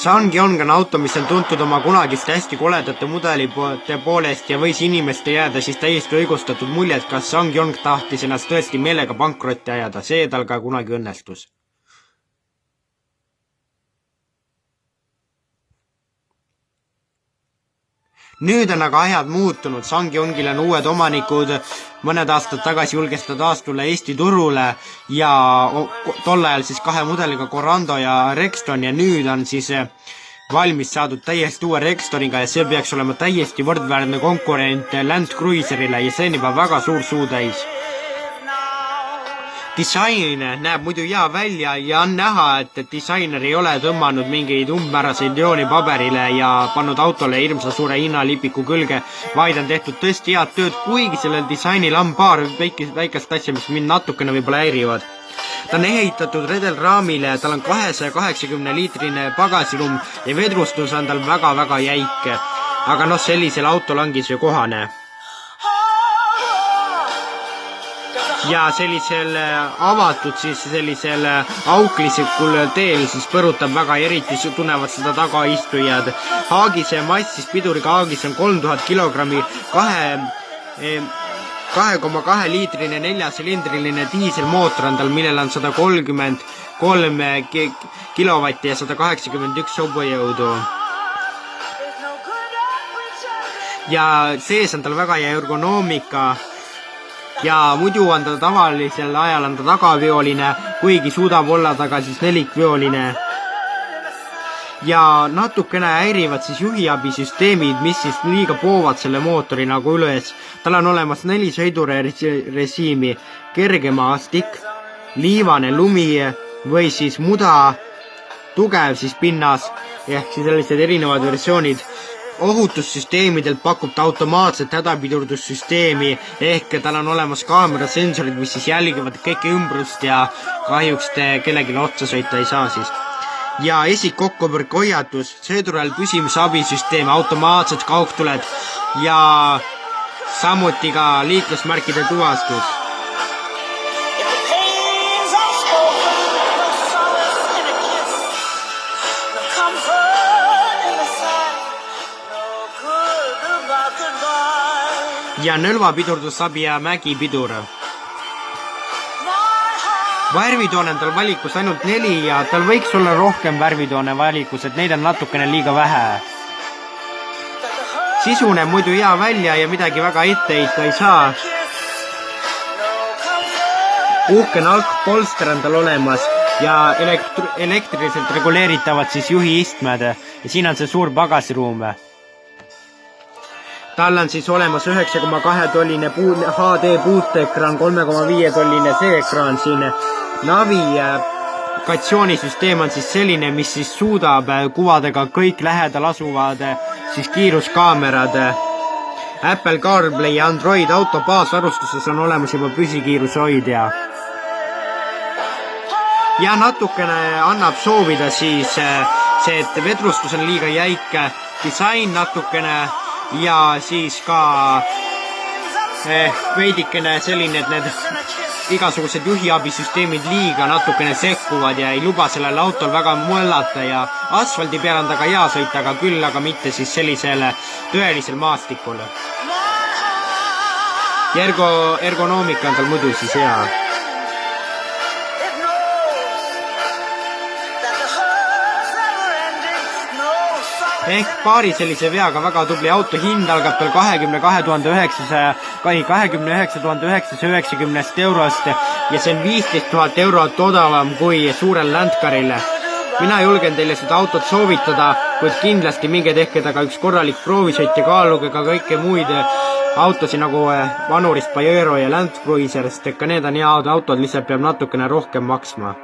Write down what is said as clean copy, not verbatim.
Sangyong on auto, mis on tuntud oma kunagiste hästi koledate mudelite poolest ja võis inimeste jääda siis täiesti õigustatud muljet, kas Sangyong tahtis ennast tõesti meelega pankrotti ajada, see tal ka kunagi õnnestus. Nüüd on aga ajad muutunud, Sangyongil on uued omanikud, mõned aastad tagasi julges ta taas tulla Eesti turule ja tol ajal siis 2 mudeliga Corando ja Rexton ja nüüd on siis valmis saadud täiesti uue Rextoniga ja see peaks olema täiesti võrdväärne konkurent Land Cruiserile ja see on juba väga suur suutäis. Disain näeb muidu hea välja ja on näha, et disainer ei ole tõmmanud mingeid umbmääraseid jooni paberile ja pannud autole hirmsa suure hinnalipiku külge, vaid on tehtud tõesti head tööd, kuigi sellel disainil on paar väikest asja, mis mind natukene võib-olla häirivad. Ta on ehitatud redelraamile, tal on 280-liitrine pagasiruum ja vedrustus on tal väga-väga jäik. Aga sellisel autol ongi see kohane. Ja sellisel avatud siis sellisel auklisikul teel siis põrutab väga eriti tunnevad seda tagaistujad. Haagise mass siis piduriga haagis on 3000 kilogrammi, 2,2 liitrine 4-silindriline diiselmootor on tal, millel on 133 kilovatti ja 181 hobujõudu. Ja sees on tal väga hea ergonoomika. Ja muidu on ta tavalisel ajal on ta tagaveoline, kuigi suudab olla taga siis nelikveoline. Ja natukene häirivad siis juhiabisüsteemid, mis siis liiga poovad selle mootori nagu üles. Tal on olemas 4 sõidurežiimi, kerge maastik, liivane lumi või siis muda, tugev siis pinnas, ehk siis sellised erinevad versioonid. Ohutussüsteemidelt pakub ta automaatset hädapidurdussüsteemi ehk tal on olemas kaamerasensorid, mis siis jälgivad kõike ümbrust ja kahjuks te kellelegi otsa sõita ei saa siis. Ja esikkokkupõrk hoiatus, sõidurajal püsimisabisüsteem, automaatsed kaugtuled ja samuti ka liiklusmärkide tuvastus. Ja nõlvapidurdusabi ja mägipidur. Värvitoone on tal valikus ainult 4 ja tal võiks olla rohkem värvitoone valikus, et neid on natukene liiga vähe. Sisu näeb muidu hea välja ja midagi väga ette heita ei saa. Uhke nalkpolster on tal olemas ja elektriliselt reguleeritavad siis juhiistmed ja siin on see suur pagasiruum. Tal on siis olemas 9,2 tolline HD puuteekran, 3,5 tolline see-ekraan siin. Navigatsioonisüsteem on siis selline, mis siis suudab kuvadega kõik lähedal asuvad siis kiiruskaamerad. Apple CarPlay ja Android auto baasvarustuses on olemas juba püsikiiruse hoidja. Ja natukene annab soovida siis see, et vedrustus on liiga jäik, disain natukene ja siis ka veidikene selline, et need igasugused juhiabisüsteemid liiga natukene sekkuvad ja ei luba sellel autol väga mõllata ja asfaldi peal on ta ka hea sõita, aga küll aga mitte siis sellisel tõelisel maastikul. Ja ergonoomika on tal muidu siis hea. Ehk paari sellise veaga väga tubli auto hind algab tal 29 990 eurost ja see on 15 000 eurot odavam kui suurel Landcaril. Mina julgen teile seda autot soovitada, kuid kindlasti minge tehke taga üks korralik proovisõit ja kaaluge ka kõike muid autosi nagu vanurist Pajero ja Land Cruiser, sest ka need on head autod, lihtsalt peab natukene rohkem maksma.